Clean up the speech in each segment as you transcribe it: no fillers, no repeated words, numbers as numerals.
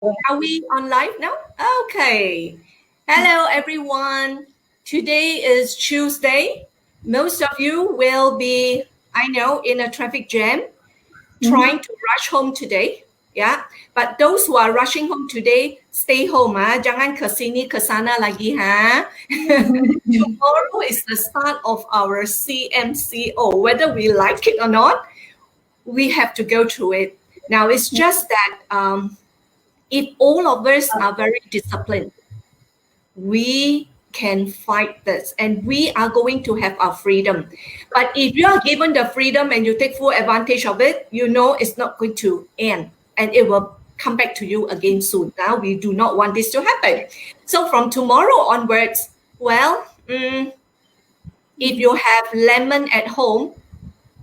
Are we on live now? Okay. Hello, everyone. Today is Tuesday. Most of you will be, I know, in a traffic jam, trying to rush home today. Yeah. But those who are rushing home today, stay home. Jangan kesini kesana lagi. Tomorrow is the start of our CMCO. Whether we like it or not, we have to go through it. Now, it's just that if all of us are very disciplined, we can fight this and we are going to have our freedom. But if you are given the freedom and you take full advantage of it, you know it's not going to end and it will come back to you again soon. Now, we do not want this to happen. So from tomorrow onwards, well, if you have lemon at home,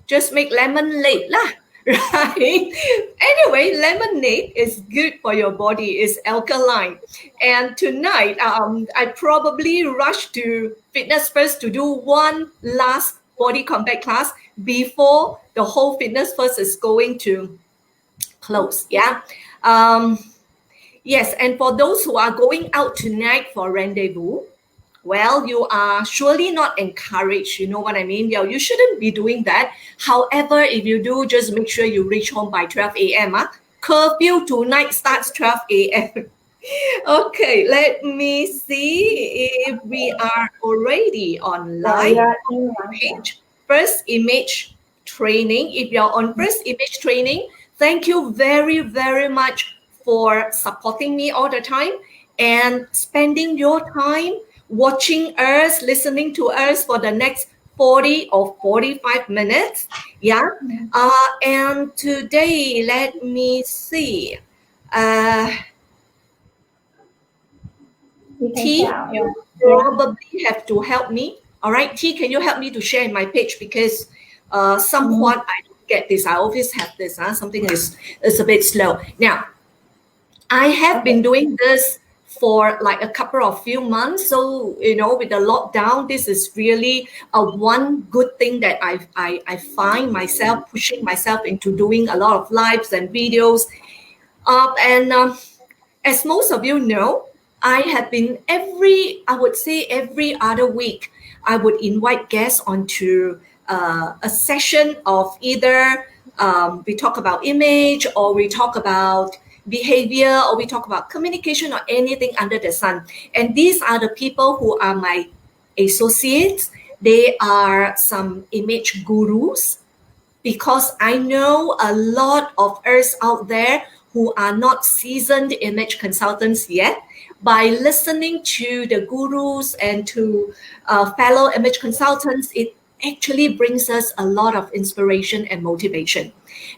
just make lemonade lah. Right? Anyway, lemonade is good for your body. It's alkaline. And tonight, I probably rush to Fitness First to do one last body combat class before the whole Fitness First is going to close. Yeah. Yes, and for those who are going out tonight for rendezvous, well, you are surely not encouraged. You know what I mean? Yeah, you shouldn't be doing that. However, if you do, just make sure you reach home by 12 a.m. Curfew tonight starts 12 a.m. Okay, let me see if we are already on live page. First image training. If you're on first image training, thank you very, very much for supporting me all the time and spending your time watching us, listening to us for the next 40 or 45 minutes. Yeah. And today, let me see. T, you probably have to help me. All right, T, can you help me to share in my page? Because somewhat I don't get this. I always have this. Something is a bit slow. Now, I have been doing this for like a couple of few months. So, you know, with the lockdown, this is really one good thing that I find myself pushing myself into doing a lot of lives and videos. As most of you know, I have been every other week, I would invite guests onto a session of either we talk about image or we talk about behavior or we talk about communication or anything under the sun. And these are the people who are my associates. They are some image gurus because I know a lot of us out there who are not seasoned image consultants yet. By listening to the gurus and to fellow image consultants, it actually brings us a lot of inspiration and motivation.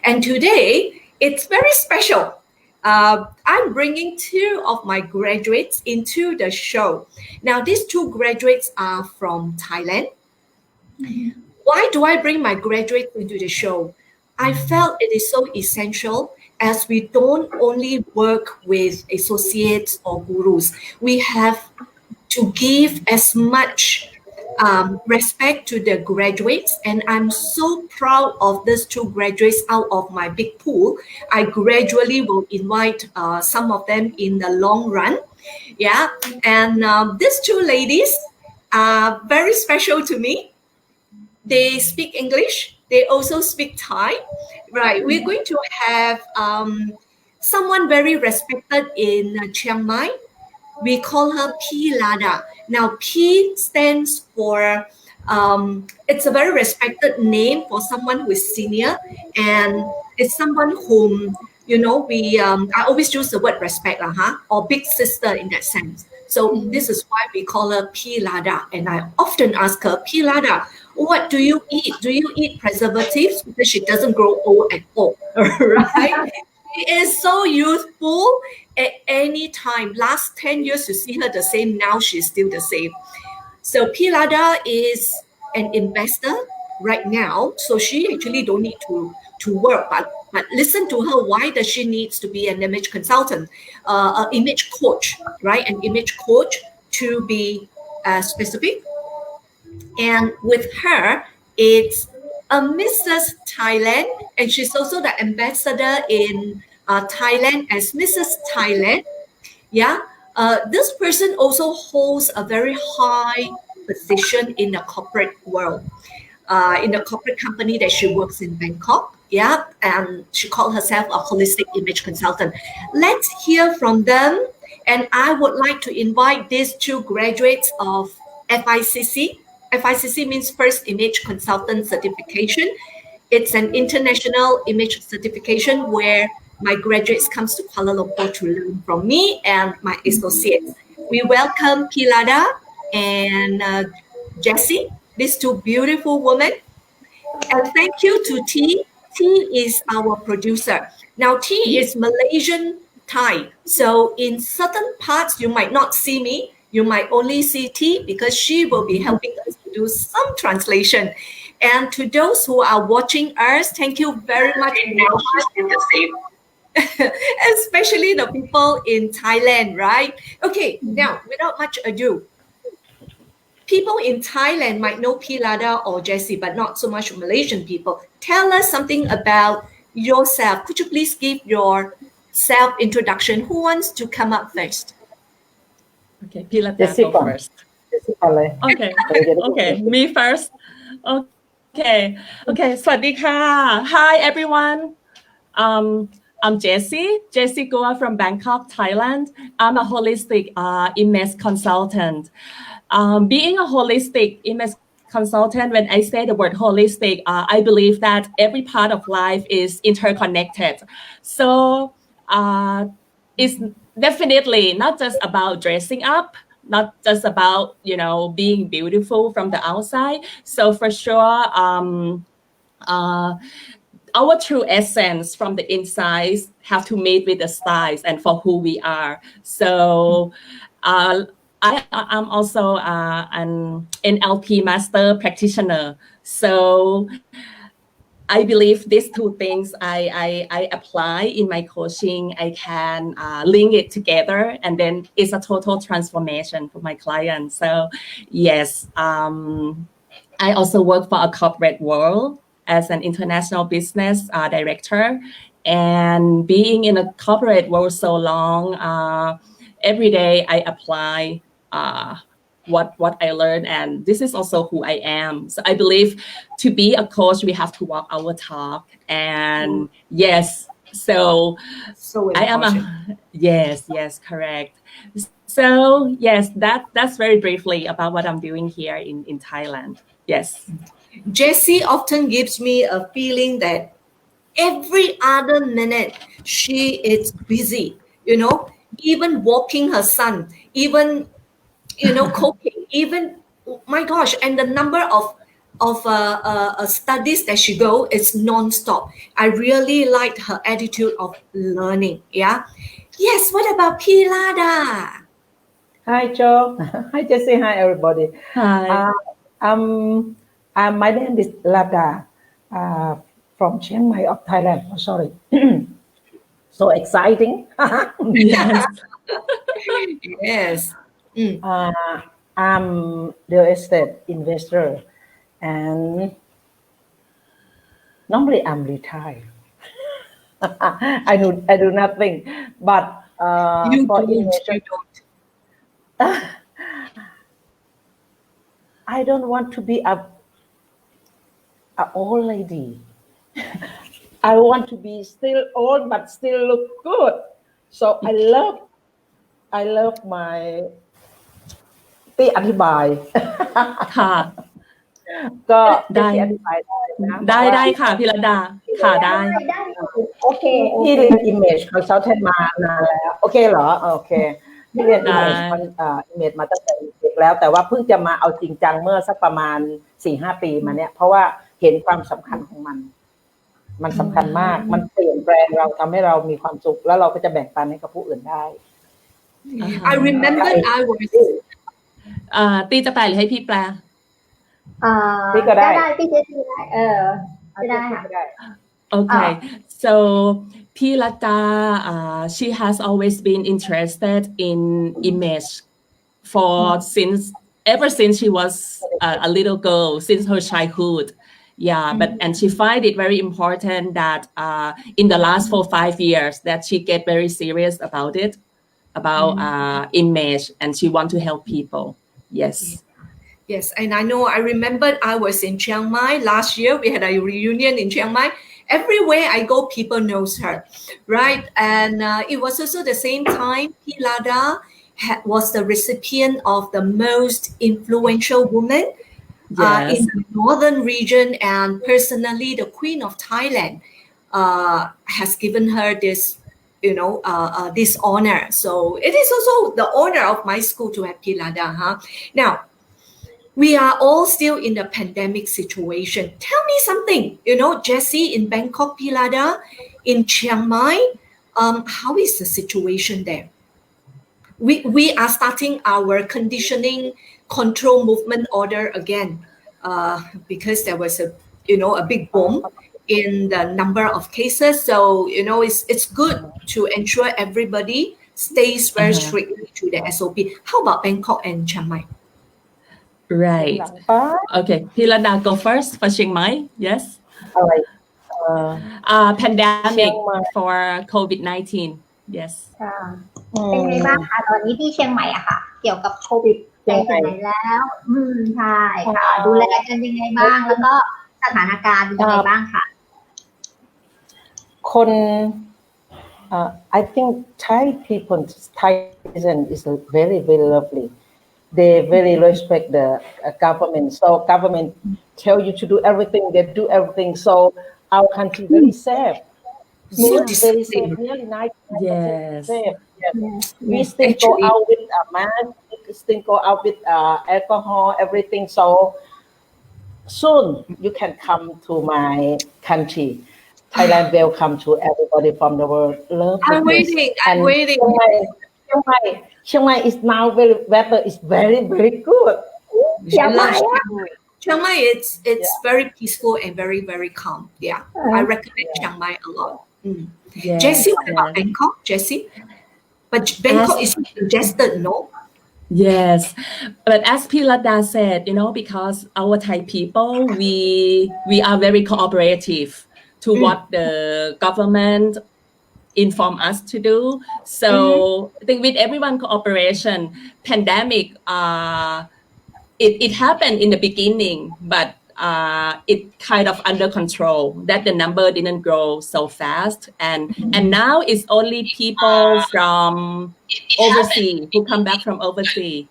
And today, it's very special. I'm bringing two of my graduates into the show. Now, these two graduates are from Thailand. Why do I bring my graduates into the show? I felt it is so essential as we don't only work with associates or gurus. We have to give as much respect to the graduates, and I'm so proud of these two graduates out of my big pool. I gradually will invite some of them in the long run. Yeah, and these two ladies are very special to me. They speak English. They also speak Thai. Right, we're going to have someone very respected in Chiangmai. We call her P.Ladda. Now, P stands for, it's a very respected name for someone who is senior, and it's someone whom, you know, I always use the word respect, or big sister in that sense. So this is why we call her P.Ladda. And I often ask her, P.Ladda, what do you eat? Do you eat preservatives? Because she doesn't grow old at all, right? She is so youthful at any time. Last 10 years, you see her the same. Now she's still the same. So P.Ladda is an investor right now. So she actually don't need to work. But listen to her. Why does she needs to be an image consultant, an image coach, right? An image coach to be specific. And with her, it's a Mrs. Thailand, and she's also the ambassador in Thailand as Mrs. Thailand. Yeah, this person also holds a very high position in the corporate world, in the corporate company that she works in Bangkok. Yeah, and she called herself a holistic image consultant. Let's hear from them. And I would like to invite these two graduates of FICC. FICC means First Image Consultant Certification. It's an international image certification where my graduates comes to Kuala Lumpur to learn from me and my associates. We welcome P.Ladda and Jessie, these two beautiful women. And thank you to T. T is our producer. Now, T is Malaysian Thai. So in certain parts, you might not see me. You might only see T because she will be helping us to do some translation. And to those who are watching us, thank you very much. Especially the people in Thailand, right? Okay, now without much ado, people in Thailand might know P.Ladda or Jessie, but not so much Malaysian people. Tell us something about yourself. Could you please give your self-introduction? Who wants to come up first? Okay, P.Ladda go first. Okay, okay, me first. Okay,สวัสดีค่ะ Hi everyone. I'm Jessie Guo from Bangkok, Thailand. I'm a holistic image consultant. Being a holistic image consultant, when I say the word holistic, I believe that every part of life is interconnected. So it's definitely not just about dressing up, not just about, being beautiful from the outside. So for sure, our true essence from the inside have to meet with the styles and for who we are. So I'm also an NLP master practitioner. So I believe these two things I apply in my coaching. I can link it together, and then it's a total transformation for my clients. So yes, I also work for a corporate world as an international business director, and being in a corporate world so long, every day I apply what I learned, and this is also who I am. So I believe to be a coach, we have to walk our talk. And yes, so I am yes, correct. So yes, that's very briefly about what I'm doing here in Thailand. Yes. Jessie often gives me a feeling that every other minute she is busy, even walking her son, even cooking, even, my gosh, and the number of studies that she go is non-stop. I really liked her attitude of learning. Yeah. Yes. What about P.Ladda? Hi, Joe. Hi, Jessie. Hi, everybody. Hi. My name is Ladda from Chiangmai of Thailand. Oh, sorry. So exciting. Yes. Yes. I'm real estate investor, and normally I'm retired. I do nothing, but You for don't. I don't want to be a old lady. I want to be still old but still look good. So I love my ที่อธิบาย ค่ะ ก็ได้ที่อธิบายได้นะ ได้ค่ะพี่ระดาค่ะได้โอเคที่เรียน image consultant มานานแล้วโอเคเหรอโอเคที่เรียน image มาตั้งแต่เด็กแล้วแต่ว่าเพิ่งจะมาเอาจริงจังเมื่อสักประมาณ 4-5 ปีมาเนี่ยเพราะว่าเห็นความสำคัญของมันสำคัญมากมันเปลี่ยนแปลงเราทำให้เรามีความสุขแล้วเราก็จะแบ่งปันให้กับผู้อื่นได้ I remember I was ตีจะแปลหรือให้พี่แปลพี่ก็ได้ พี่เจสซี่ได้ได้ค่ะ Okay, so P.Ladda, she has always been interested in image ever since she was a little girl, since her childhood. Yeah, but and she find it very important that in the last 4-5 years that she get very serious about it, about image, and she want to help people. Yes. Yes, and I remembered I was in Chiang Mai last year. We had a reunion in Chiang Mai. Everywhere I go, people knows her, right? And it was also the same time P.Ladda was the recipient of the most influential woman Yes. in the northern region, and personally, the Queen of Thailand has given her this, this honor. So it is also the honor of my school to have P.Ladda. Huh? Now, we are all still in a pandemic situation. Tell me something, Jessie in Bangkok, P.Ladda in Chiang Mai. How is the situation there? We are starting our conditioning control movement order again because there was a big boom in the number of cases. So it's good to ensure everybody stays very strictly to the SOP. How about Bangkok and Chiang Mai? Right. Okay. P.Ladda go first for Chiang Mai. Yes. All right. Pandemic เชียงใหม่ for COVID-19. Yes. เป็นไงบ้างคะตอนนี้ที่เชียงใหม่อะค่ะ เกี่ยวกับโควิดไปถึงไหนแล้วใช่ค่ะ ดูแลกันยังไงบ้าง แล้วก็สถานการณ์เป็นยังไงบ้างค่ะ คน I think Thai people, Thai citizen is very, very lovely. They very respect the government. So government tell you to do everything. They do everything. So our country very safe. Very safe. Really nice. Yes. Safe. Yes. We still go out with a mask. Still go out with alcohol. Everything. So soon you can come to my country. Thailand welcome to everybody from the world. Love. I'm waiting. I'm waiting. Chiang Mai is now weather is very, very good. Chiang Mai, it's very peaceful and very, very calm. Yeah, I recommend Chiang Mai a lot. Yes, Jessie, what about Bangkok? Jessie, but Bangkok is suggested, no? Yes, but as P.Ladda said, because our Thai people, we are very cooperative to what the government inform us to do. So I think with everyone cooperation, pandemic, it happened in the beginning, but it kind of under control, that the number didn't grow so fast. And now it's only people from overseas who come back from overseas.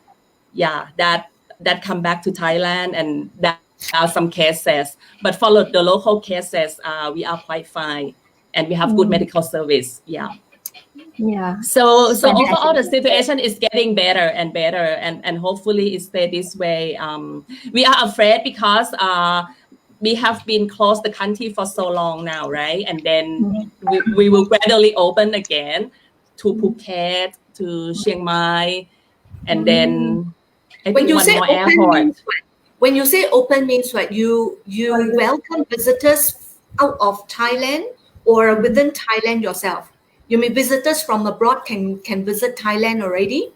Yeah, that come back to Thailand, and that are some cases. But for the local cases, we are quite fine. And we have good medical service. Yeah. So overall the situation is getting better and better, and hopefully it stay this way. We are afraid because we have been closed the country for so long now, right? And then we will gradually open again to Phuket, to Chiang Mai, and then I think one more airport. When you say open means what? You welcome visitors out of Thailand or within Thailand yourself? You mean visitors from abroad can visit Thailand already?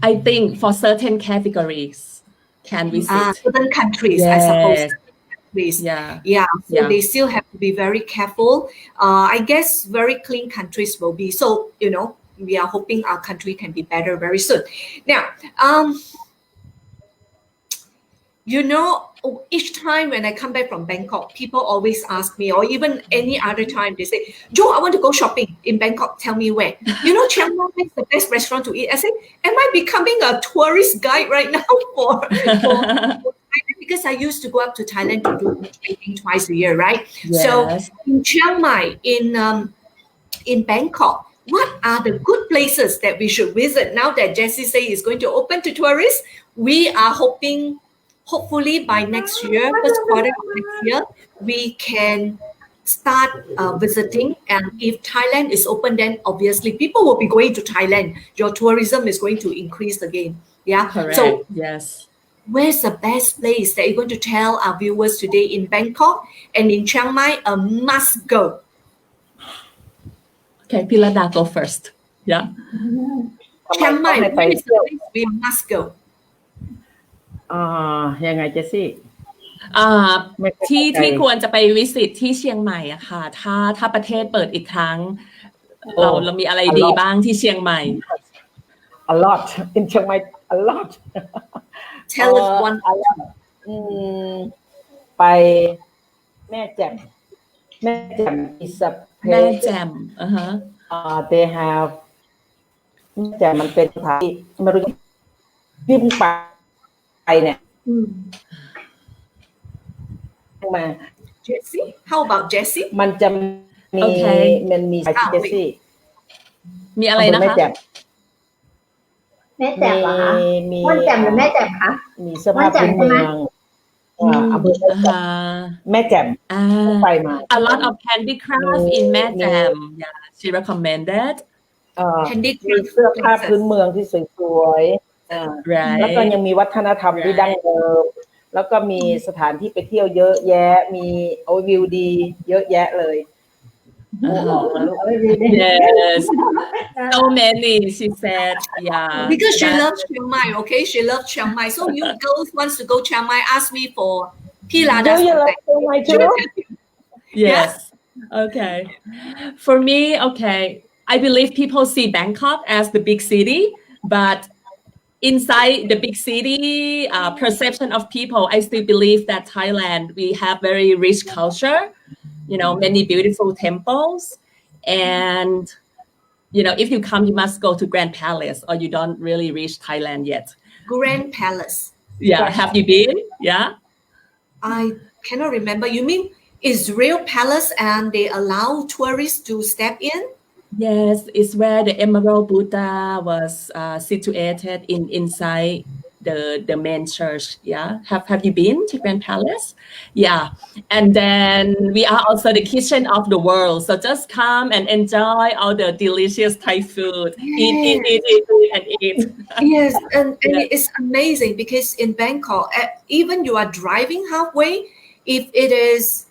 I think for certain categories can visit. Certain countries, yes. I suppose. Countries. Yeah. So they still have to be very careful. I guess very clean countries will be. So, we are hoping our country can be better very soon. Now, each time when I come back from Bangkok, people always ask me, or even any other time, they say, Jo, I want to go shopping in Bangkok. Tell me where. Chiang Mai is the best restaurant to eat. I say, am I becoming a tourist guide right now for because I used to go up to Thailand to do training twice a year, right? Yes. So in Chiang Mai, in Bangkok, what are the good places that we should visit now that Jessie say is going to open to tourists? We are hopefully by next year, first quarter of next year, we can start visiting. And if Thailand is open, then obviously people will be going to Thailand. Your tourism is going to increase again. Yeah. Correct. So yes. Where's the best place that you're going to tell our viewers today in Bangkok and in Chiang Mai? A must go. Okay, P.Ladda go first. Yeah. Chiang Mai, where is the place we must go? ยังไงเจสซี่ ไม่ค่อย ที่ เข้าใจ ที่ควรจะไปวิสิตที่เชียงใหม่อะค่ะถ้าประเทศเปิดอีกครั้ง เรามีอะไรดีบ้างที่เชียงใหม่ a lot in Chiang Mai a lot Tell us one. a lot ไปแม่แจ่มis a แม่ place แจ่มthey have แม่แจ่มมันเป็นสถานที่ไม่รู้ที่เพิ่งไปเนี่ยมา Jessie, how about Jessie? มันจะมี Okay. มันมีเจสซี่ มีอะไรนะ แม่ คะ แจ่ม แม่แจ่มเหรอคะ มี ม่อนแจ่มหรือแม่แจ่มคะ มีเสื้อผ้าพื้นเมืองอำเภอแม่แจ่มไปมา A lot of handicraft in แม่แจ่ม yeah she recommended มีเสื้อผ้าพื้นเมืองที่สวยๆ right แล้วก็ยังมีวัฒนธรรมที่ดั้งเดิมแล้วก็มีสถานที่ไปเที่ยวเยอะแยะมีวิวดีเยอะแยะเลย yes so many she said yeah Because she loves Chiang Mai, okay? She loves Chiang Mai. So you girls wants to go Chiang Mai, ask me for P.Ladda. Do you love Chiang Mai too? yes okay for me okay I believe people see Bangkok as the big city but inside the big city perception of people I still believe that Thailand we have very rich culture many beautiful temples and if you come you must go to Grand Palace or you don't really reach Thailand yet Grand Palace. yeah have you been yeah I cannot remember. You mean Israel Palace and they allow tourists to step in? yes it's where the Emerald Buddha was situated inside the main church yeah have you been to Grand Palace yeah and then we are also the kitchen of the world so just come and enjoy all the delicious Thai food eat and eat Yes, and it's amazing because in Bangkok even you are driving halfway if it is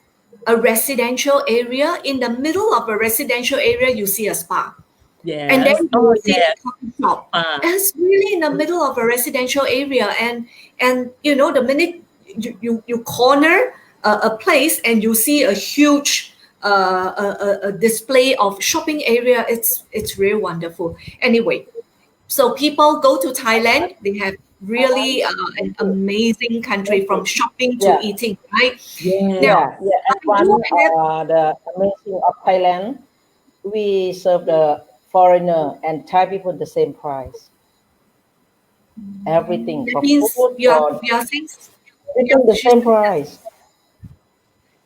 a residential area in the middle of a residential area you see a spa. yes And then you see yes. a coffee shop. It's really in the middle of a residential area, and the minute you corner a place and you see a huge a display of shopping area, it's really wonderful. Anyway, so people go to Thailand. They have really an amazing country from shopping to eating, right? Yeah. And one the amazing of Thailand we serve the foreigner and Thai people the same price. Everything That for means food you are saying everything the same price.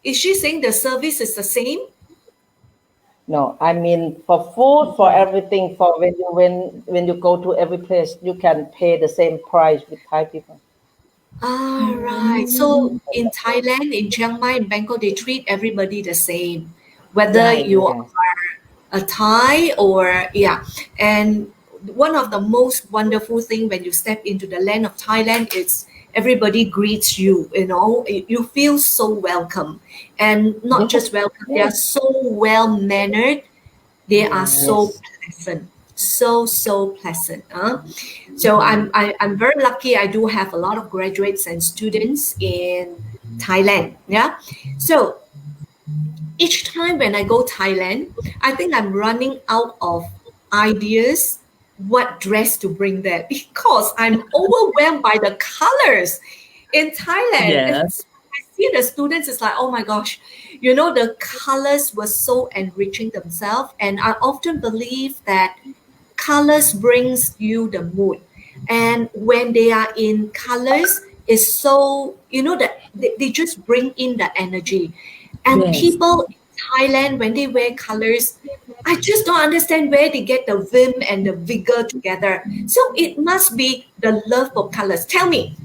Is she saying the service is the same? No, I mean for food, for everything, for when you go to every place, you can pay the same price with Thai people. Right. So in Thailand, in Chiang Mai, in Bangkok, they treat everybody the same, whether you are a Thai or And one of the most wonderful thing when you step into the land of Thailand is everybody greets you. You feel so welcome, and not just welcome. They are so well mannered. They are so pleasant. So pleasant. So I'm very lucky. I do have a lot of graduates and students in Thailand. Yeah. So each time when I go Thailand, I think I'm running out of ideas what dress to bring there because I'm overwhelmed by the colors in Thailand. Yes. I see the students, it's like, oh my gosh, the colors were so enriching themselves. And I often believe that colors brings you the mood. And when they are in colors, it's so, that they just bring in the energy. And people in Thailand, when they wear colors, I just don't understand where they get the vim and the vigor together. So it must be the love for colors. Tell me,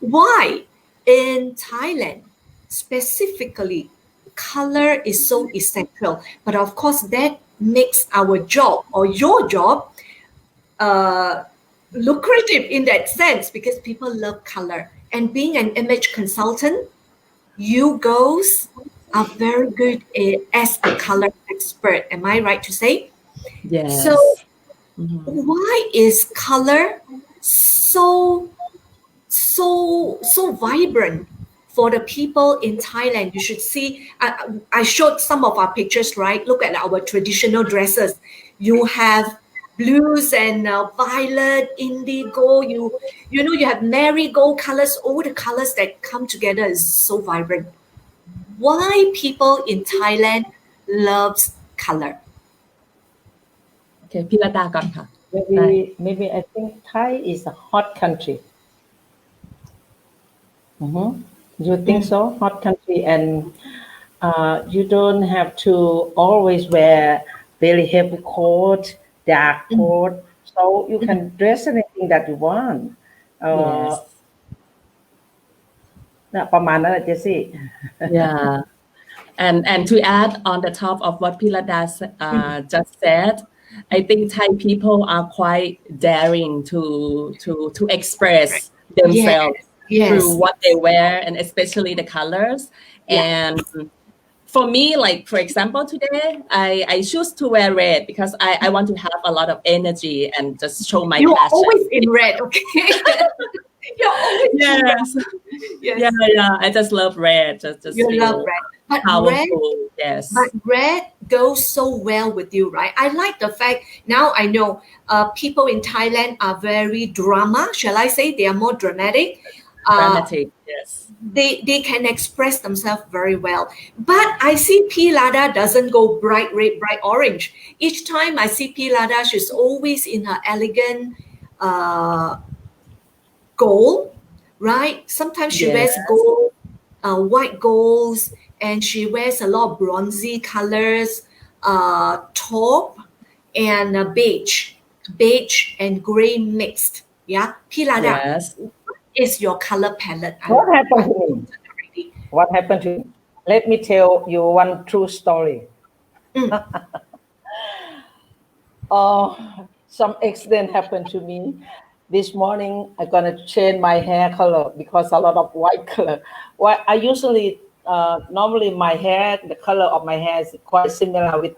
why in Thailand specifically, color is so essential? But of course, that makes our job or your job lucrative in that sense because people love color. And being an image consultant, you girls are very good as a color expert. Am I right to say? Yes. So why is color so vibrant for the people in Thailand, you should see, I showed some of our pictures, right? Look at our traditional dresses. You have blues and violet, indigo, you know, you have marigold colors, all the colors that come together is so vibrant. Why people in Thailand loves color? Okay, P.Ladda ก่อนค่ะ maybe I think Thai is a hot country. You think so? Hot country, and you don't have to always wear very heavy coat, dark coat, so you can dress anything that you want. Yes. ประมาณนั้นแหละ Jessie. Yeah. And to add on the top of what P.Ladda just said, I think Thai people are quite daring to express themselves through what they wear, and especially the colors. And for me, like for example, today I choose to wear red because I want to have a lot of energy and just show my You're passion. always in red, okay? You're always in red. Yes. Yeah. I just love red. Just you feel love red. But powerful. red, yes. But red goes so well with you, right? I like the fact now I know people in Thailand are very drama. Shall I say they are more dramatic? Dramatic, yes. They can express themselves very well. But I see P.Ladda doesn't go bright red, bright orange. Each time I see P.Ladda, she's always in her elegant gold, right? Sometimes she wears gold, white golds, and she wears a lot of bronzy colors, taupe and beige and gray mixed. Yeah, P.Ladda, what is your color palette? What happened to me? What happened to me? Let me tell you one true story. Some accident happened to me. This morning, I'm gonna change my hair color because a lot of white color. Well, I usually, normally my hair, the color of my hair is quite similar with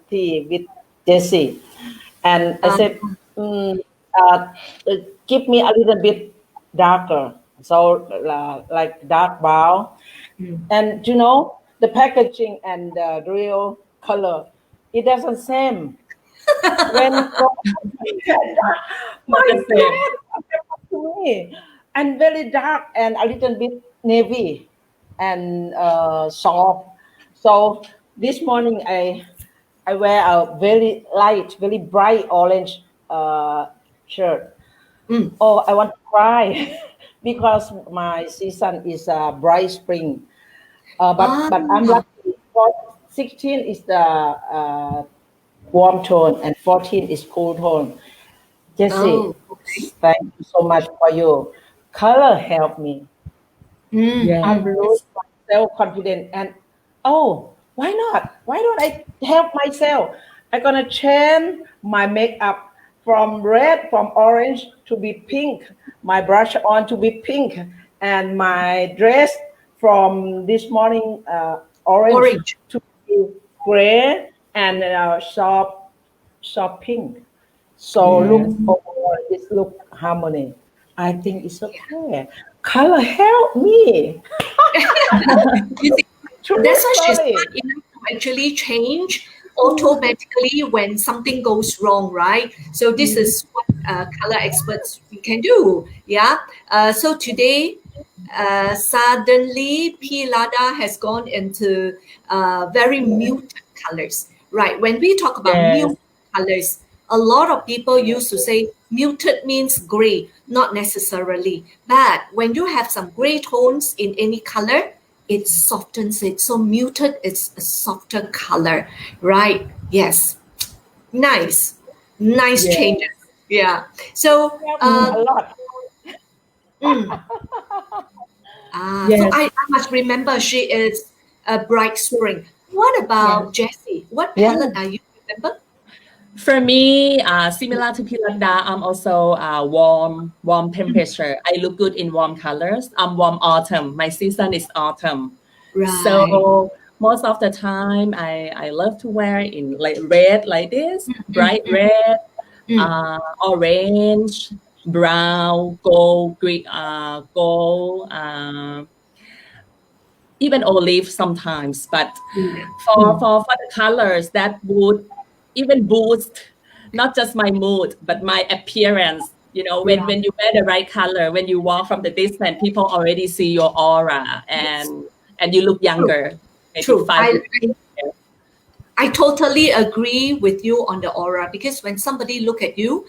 Jessie. And I said, give me a little bit darker. So like dark brown. And you know, the packaging and the real color, it doesn't same. When my hair to me, and very dark and a little bit navy and soft. So this morning I wear a very light, very bright orange shirt. Oh, I want to cry because my season is bright spring. But I'm lucky. 16 is the warm tone and 14 is cool tone. Jessie, thank you so much for your color help me. I'm lose my self-confidence and why not? Why don't I help myself? I'm gonna change my makeup from red, from orange to be pink, my brush on to be pink, and my dress from this morning orange to be gray and soft pink. So look overall, this look harmony. I think it's okay. Color help me. That's why she's smart enough to actually change automatically when something goes wrong, right? So this is what color experts we can do. Yeah. So today, suddenly P.Ladda has gone into very muted colors, right? When we talk about muted colors, a lot of people used to say muted means gray, not necessarily. But when you have some gray tones in any color, it softens it. So muted is a softer color, right? Yes. Nice changes. Yeah. So a lot. So I must remember she is a bright spring. What about Jessie? What palette are you remember? For me, similar to P.Ladda, I'm also warm temperature. I look good in warm colors. I'm warm autumn. My season is autumn. Right. So most of the time, I love to wear in like red like this, bright red, orange, brown, gold, green, gold, even olive sometimes. But Yeah. for the colors, that would even boost not just my mood, but my appearance. You know, when you wear the right color, when you walk from the distance, people already see your aura, and you look younger. Maybe True. 5 I totally agree with you on the aura, because when somebody look at you,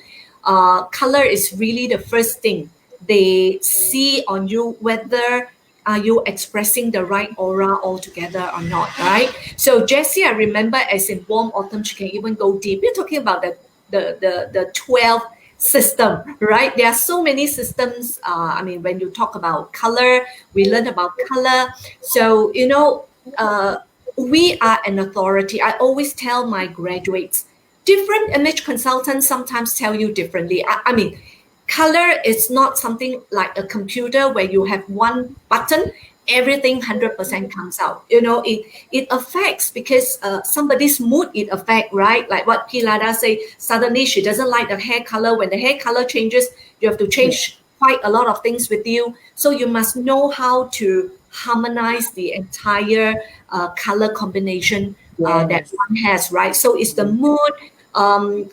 color is really the first thing they see on you, whether are you expressing the right aura altogether or not, right? So Jessie, I remember as in warm autumn, she can even go deep. We're talking about the 12 system, right? There are so many systems. I mean, when you talk about color, we learn about color. So, you know, we are an authority. I always tell my graduates, different image consultants sometimes tell you differently. I mean, color is not something like a computer where you have one button, everything 100% comes out. You know, it affects, because somebody's mood it affects, right? Like what P.Ladda say, suddenly she doesn't like the hair color. When the hair color changes, you have to change quite a lot of things with you. So you must know how to harmonize the entire color combination that one has, right? So it's the mood.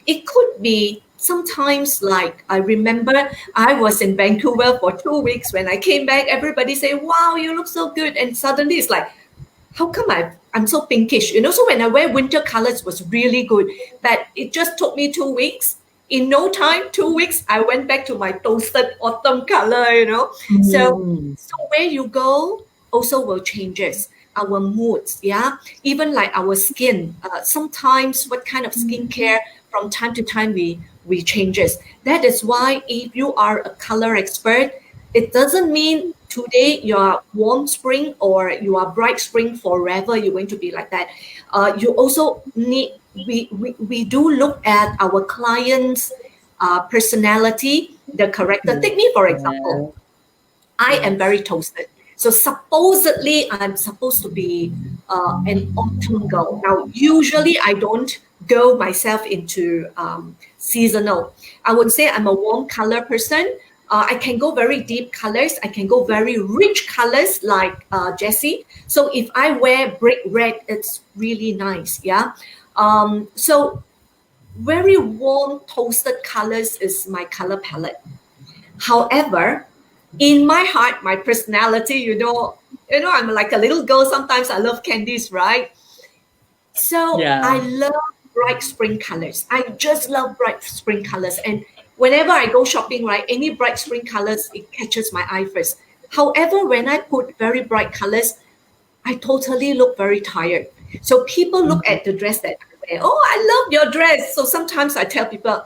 It could be sometimes, like I remember I was in Vancouver for 2 weeks. When I came back, everybody say, wow, you look so good. And suddenly it's like, how come I'm so pinkish? You know, so when I wear winter colors, it was really good. But it just took me 2 weeks. In no time, 2 weeks, I went back to my toasted autumn color, you know. So where you go also will changes our moods, yeah. Even like our skin. Sometimes what kind of skincare from time to time we changes. That is why if you are a color expert, it doesn't mean today you are warm spring or you are bright spring forever. You're going to be like that. You also need. We do look at our clients' personality, the character. Take me for example. I am very toasted. So supposedly I'm supposed to be an autumn girl. Now, usually I don't go myself into seasonal. I would say I'm a warm color person. I can go very deep colors. I can go very rich colors like Jessie. So if I wear brick red, it's really nice. Yeah. So very warm toasted colors is my color palette. However, in my heart, my personality, I'm like a little girl. Sometimes I love candies, right? So I love bright spring colors. I just love bright spring colors. And whenever I go shopping, right, any bright spring colors, it catches my eye first. However, when I put very bright colors, I totally look very tired. So people look at the dress that I wear. Oh, I love your dress. So sometimes I tell people,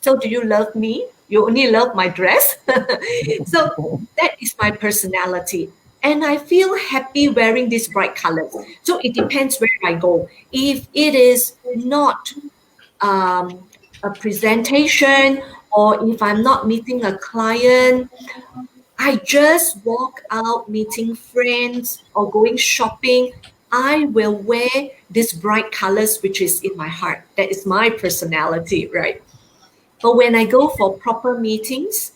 so do you love me? You only love my dress? So that is my personality. And I feel happy wearing these bright colors. So it depends where I go. If it is not a presentation, or if I'm not meeting a client, I just walk out meeting friends or going shopping, I will wear these bright colors, which is in my heart. That is my personality, right? But when I go for proper meetings,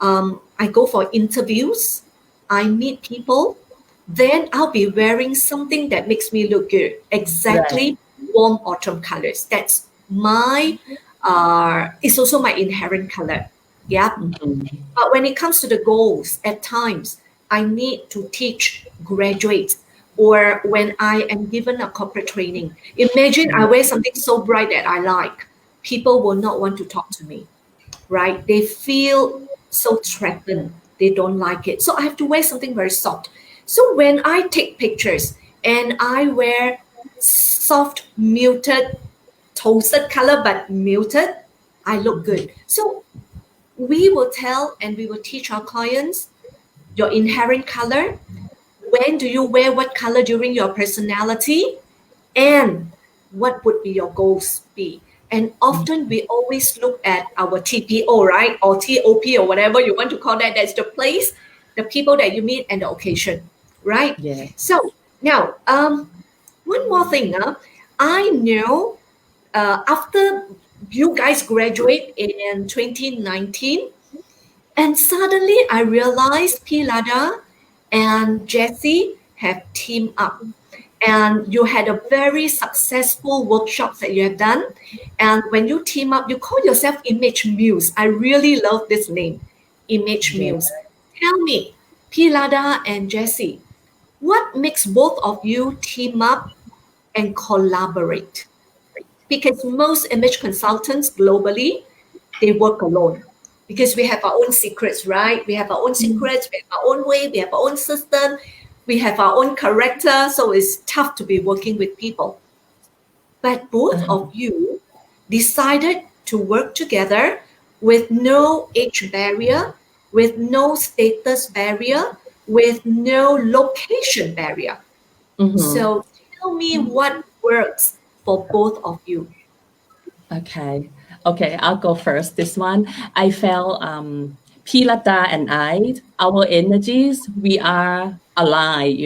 I go for interviews, I meet people, then I'll be wearing something that makes me look good. Exactly warm autumn colors. That's my, it's also my inherent color. Yeah. But when it comes to the goals, at times I need to teach graduates, or when I am given a corporate training. Imagine I wear something so bright that I like. People will not want to talk to me, right? They feel so threatened. They don't like it. So I have to wear something very soft. So when I take pictures and I wear soft, muted, toasted color, but muted, I look good. So we will tell and we will teach our clients your inherent color. When do you wear what color during your personality? And what would be your goals be? And often we always look at our TPO, right? Or TOP, or whatever you want to call that. That's the place, the people that you meet, and the occasion, right? Yeah. So now, one more thing. I know after you guys graduate in 2019, and suddenly I realized P.Ladda and Jessie have teamed up and you had a very successful workshops that you have done. And when you team up, you call yourself Image Muse. I really love this name, Image Muse. Tell me, P.Ladda and Jessie, what makes both of you team up and collaborate? Because most image consultants globally, they work alone because we have our own secrets, right? We have our own secrets, we have our own way, we have our own system, we have our own character, so it's tough to be working with people. But both of you decided to work together with no age barrier, with no status barrier, with no location barrier. So tell me what works for both of you. Okay, I'll go first. This one, I felt P.Ladda and I, our energies, we are aligned.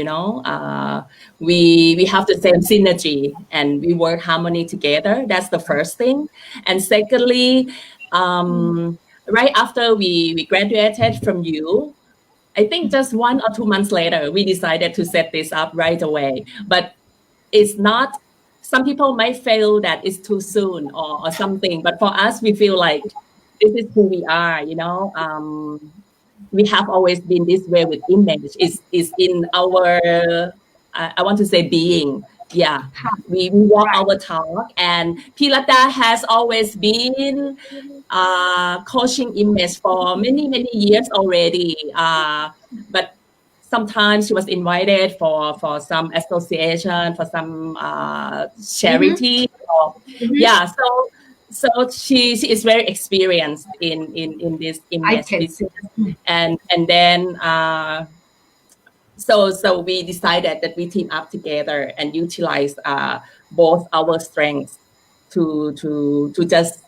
We have the same synergy and we work harmony together. That's the first thing. And secondly, right after we graduated from you, I think just 1 or 2 months later, we decided to set this up right away. But it's not. Some people might feel that it's too soon or something, but for us, we feel like this is who we are. We have always been this way with image. Is in our, I want to say, being. Yeah, we walk our talk, and P.Ladda has always been coaching image for many years already. But sometimes she was invited for some association, for some charity. So she is very experienced in this image business. And then so we decided that we team up together and utilize both our strengths to just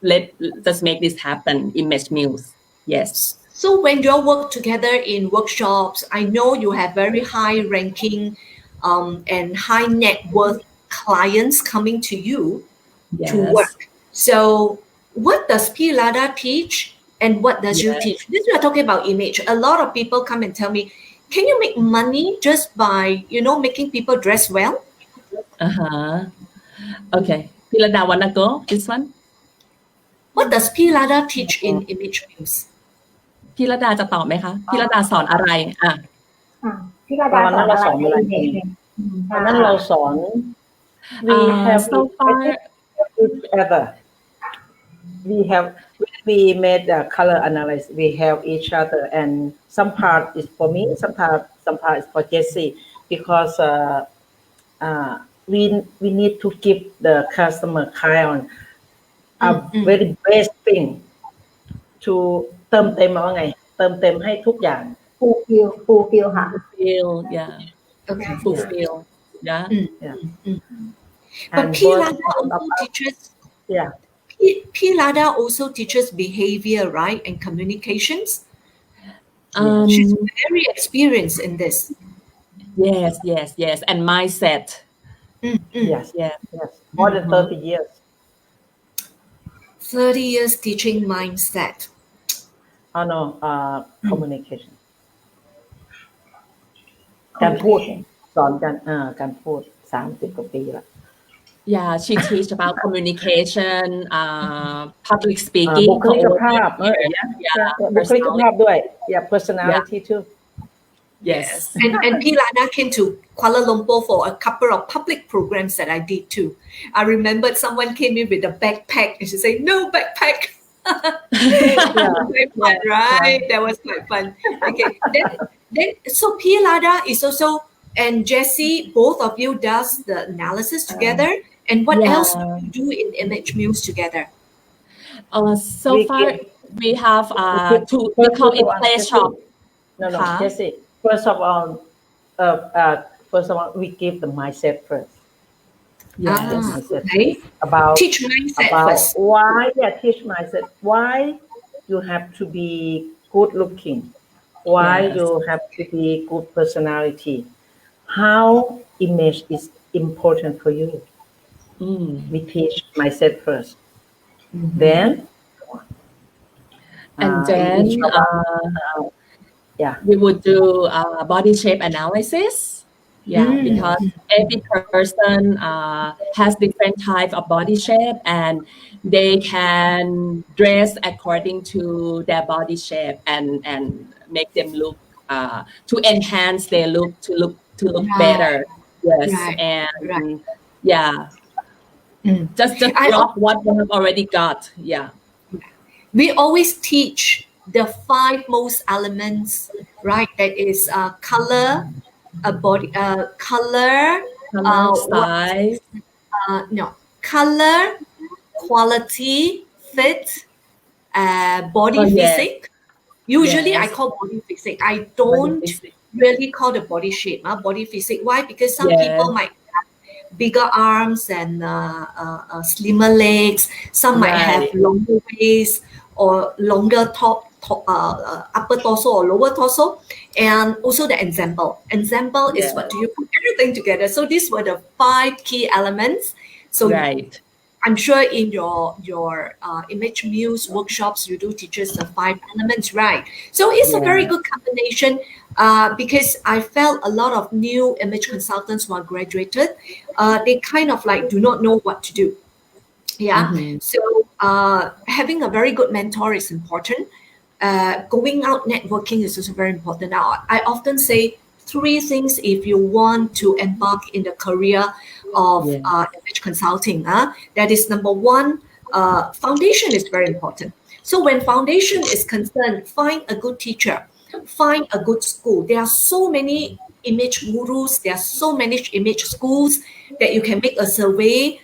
make this happen. Image Muse. Yes. So when you all work together in workshops, I know you have very high ranking and high net worth clients coming to you to work. So what does P.Ladda teach and what does you teach? This we are talking about image. A lot of people come and tell me, can you make money just by, making people dress well? Okay. P.Ladda, wanna go? This one? What does P.Ladda teach in Image Muse? พี่ระดาจะตอบไหมคะพี่ระดาสอนอะไรพี่ระดาสอนอะไรตอนนั้นเราสอน we have so far each other we made a color analysis we help each other and some part is for me some part is for Jessie because we need to give the customer client a very best thing toเติมเต็มว่าไงเติมเต็มให้ทุกอย่าง fulfill ค่ะ fulfill yeah okay fulfill yeah but P.Ladda also teaches P.Ladda also teaches behavior, right, and communications. She's very experienced in this. Yes and mindset. Yes more than 30 years 30 years teaching mindset. no communication การพูดสอนกันการพูด30 กว่าปีแล้ว Yeah, she teach about communication, public speaking. บุคลิกภาพบุคลิกภาพด้วย personality too. Yes. And P.Ladda came to Kuala Lumpur for a couple of public programs that I did too. I remembered someone came in with a backpack and she said, no backpack. Quite fun, right? That was quite fun. Okay. Then so P.Ladda is also, and Jessie, both of you does the analysis together. And what else do you do in Image Muse together? So far we have we call it play shop. No, Jessie. First of all, we give the mindset first. About teach mindset first. Why? Teach mindset. Why you have to be good looking? Why you have to be good personality? How image is important for you? We teach mindset first. Then Yeah. we would do body shape analysis. Yeah, because every person has different type of body shape, and they can dress according to their body shape and make them look to enhance their look to look Right, better. Yes, right, right. and yeah, Mm. just I drop what we have already got. Yeah. we always teach the five most elements, right? That is color, body, color, Color, what? size. No, color, quality, fit, Oh body yes, physique. Usually, I yes. call body physique. I Body don't physique. really call the body shape, body physique. Why? Because some Yes. people might bigger arms and slimmer legs. Some might have Right. longer waist or longer upper torso or lower torso. And also the ensemble. Ensemble is Yeah. what do you put everything together. So these were the five key elements. So Right. I'm sure in your image muse workshops, you do teaches the five elements, right? So it's a very Yeah. good combination because I felt a lot of new image consultants who are graduated, they kind of like do not know what to do. Yeah. So having a very good mentor is important. Going out networking is also very important. Now, I often say three things if you want to embark in the career of Yeah. image consulting. That is number one, foundation is very important. So when foundation is concerned, find a good teacher, find a good school. There are so many image gurus, there are so many image schools that you can make a survey,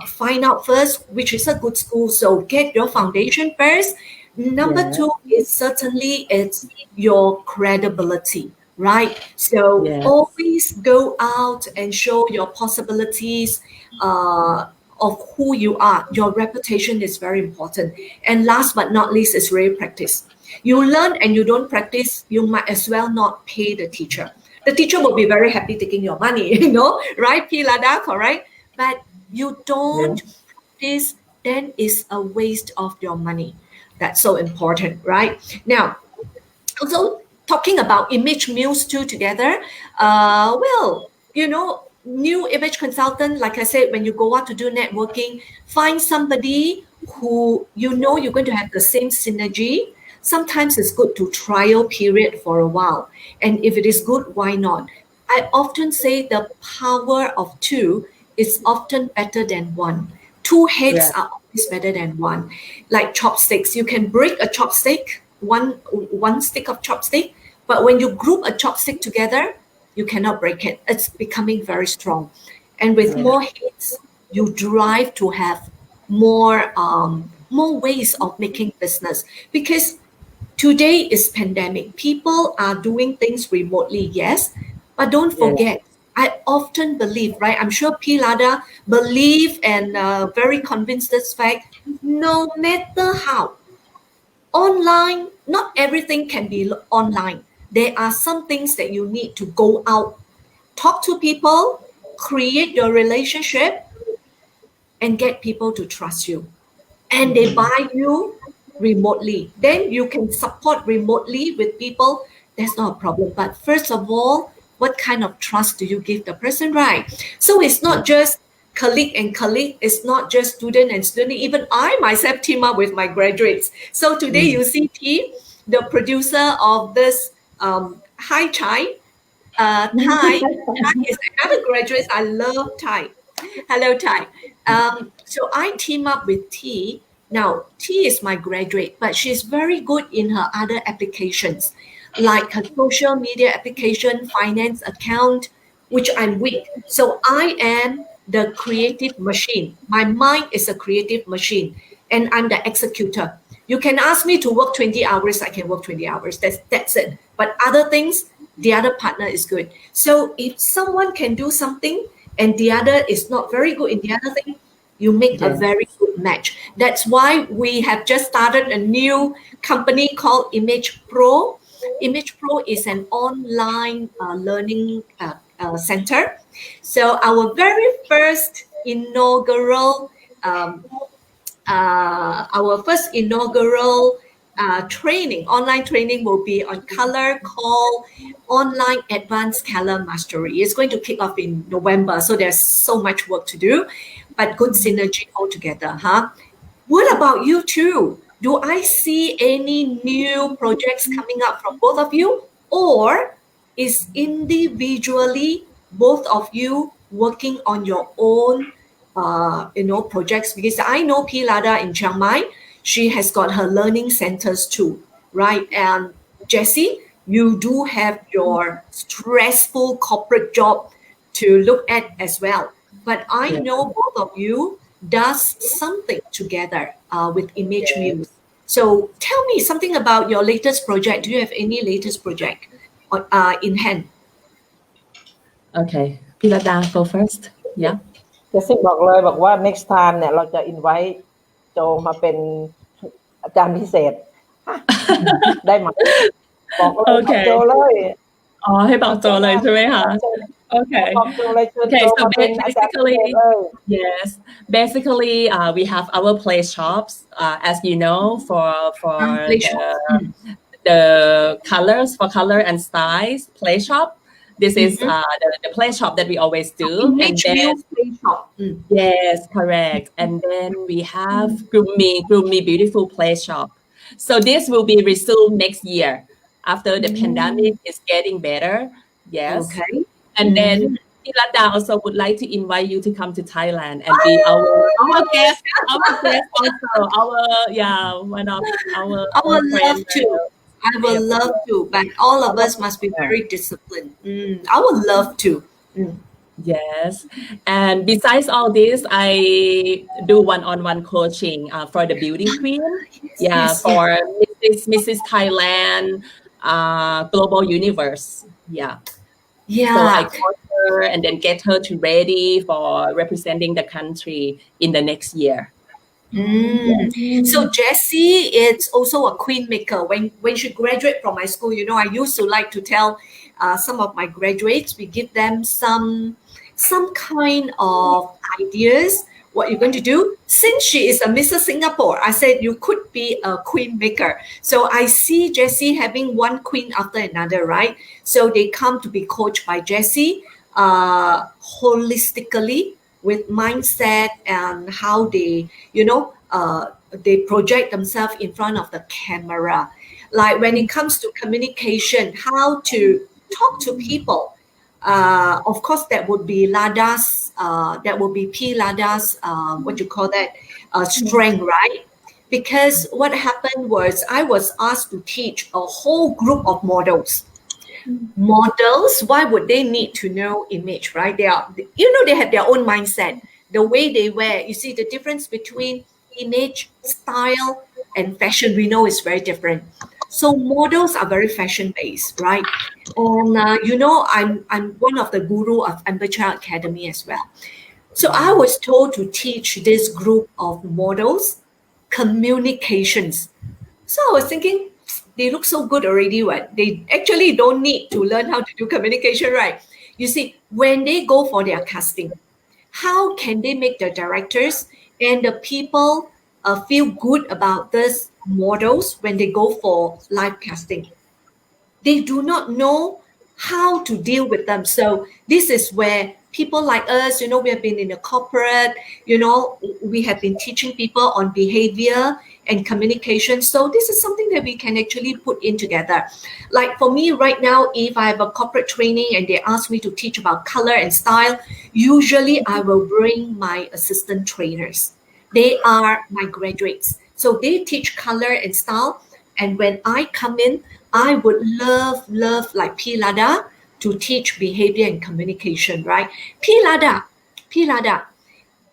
find out first which is a good school. So get your foundation first. Number Yeah. two is certainly it's your credibility, right? So Yes. always go out and show your possibilities of who you are. Your reputation is very important. And last but not least is really practice. You learn and you don't practice, you might as well not pay the teacher. The teacher will be very happy taking your money, right? P.Ladda, correct? But you don't practice, then it's a waste of your money. That's so important, right? Now, also talking about image muse two together, well, new image consultant, like I said, when you go out to do networking, find somebody who you're going to have the same synergy. Sometimes it's good to trial period for a while, and if it is good, why not? I often say the power of two is often better than one. Two heads Yeah. are always better than one. Like chopsticks, you can break a chopstick, one stick of chopstick, but when you group a chopstick together, you cannot break it. It's becoming very strong. And with more heads, you drive to have more ways of making business. Because today is pandemic. People are doing things remotely, yes, but don't Yeah. forget. I often believe, right? I'm sure P.Ladda believe and very convinced this fact. No matter how online, not everything can be online. There are some things that you need to go out, talk to people, create your relationship, and get people to trust you. And they buy you remotely. Then you can support remotely with people. That's not a problem. But first of all, what kind of trust do you give the person, right? So it's not just colleague and colleague. It's not just student and student. Even I myself team up with my graduates. So today you see T, the producer of this Hi Chai. Thai is another graduate. I love Thai. Hello, Thai. So I team up with T. Now, T is my graduate, but she's very good in her other applications, like her social media application, finance account, which I'm weak. So I am the creative machine. My mind is a creative machine, and I'm the executor. You can ask me to work 20 hours, I can work 20 hours. That's it. But other things, the other partner is good. So if someone can do something and the other is not very good in the other thing, you make a very good match. That's why we have just started a new company called Image Pro. Image Pro is an online learning center. So our very first inaugural training, online training will be on color call, online advanced color mastery. It's going to kick off in November, so there's so much work to do, but good synergy altogether, huh? What about you too? Do I see any new projects coming up from both of you, or is individually both of you working on your own, projects? Because I know P.Ladda in Chiang Mai, she has got her learning centers too, right? And Jessie, you do have your stressful corporate job to look at as well. But I know both of you does something together with Image Muse. So tell me something about your latest project. Do you have any latest project in hand? Okay, P.Ladda go first. Yeah. เจสซี่บอกเลยบอกว่า next time เนี่ยเราจะ invite โจมาเป็นอาจารย์พิเศษ ได้ไหมบอกเลยบอกโจเลย อ๋อให้บอกโจเลยใช่ไหมคะ Okay. Okay, so basically, yes, basically, we have our play shops, as you know, for the colors, for color and styles play shop. This is the play shop that we always do. And then, play shop. Yes, correct. And then we have Groom Me Beautiful play shop. So this will be resumed next year after the pandemic is getting better. Yes. Okay. And then P.Ladda also would like to invite you to come to Thailand and be our guest also. One of our I would love friends. to. I would love to, but all of us must be very disciplined. I would love to. Yes. And besides all this, I do one-on-one coaching for the beauty queen. For Mrs Thailand, Global Universe. So I coach her and then get her to ready for representing the country in the next year. So Jessie is also a queen maker. When she graduated from my school, I used to like to tell some of my graduates, we give them some kind of ideas what you're going to do. Since she is a Mrs. Singapore, I said you could be a queen maker. So I see Jessie having one queen after another, right? So they come to be coached by Jessie holistically with mindset and how they, they project themselves in front of the camera. Like when it comes to communication, how to talk to people. Of course, that would be P.Ladda's, strength, right? Because what happened was I was asked to teach a whole group of models. Models, why would they need to know image, right? They have their own mindset. The way they wear, you see the difference between image, style, and fashion, we know is very different. So models are very fashion-based, right? And I'm one of the guru of Amberchild Academy as well. So I was told to teach this group of models communications. So I was thinking, they look so good already. They actually don't need to learn how to do communication, right? You see, when they go for their casting, how can they make the directors and the people feel good about these models when they go for live casting? They do not know how to deal with them. So this is where people like us, we have been in a corporate, we have been teaching people on behavior and communication. So this is something that we can actually put in together. Like for me right now, if I have a corporate training and they ask me to teach about color and style, usually I will bring my assistant trainers. They are my graduates. So they teach color and style. And when I come in, I would love like P.Ladda to teach behavior and communication, right? P.Ladda,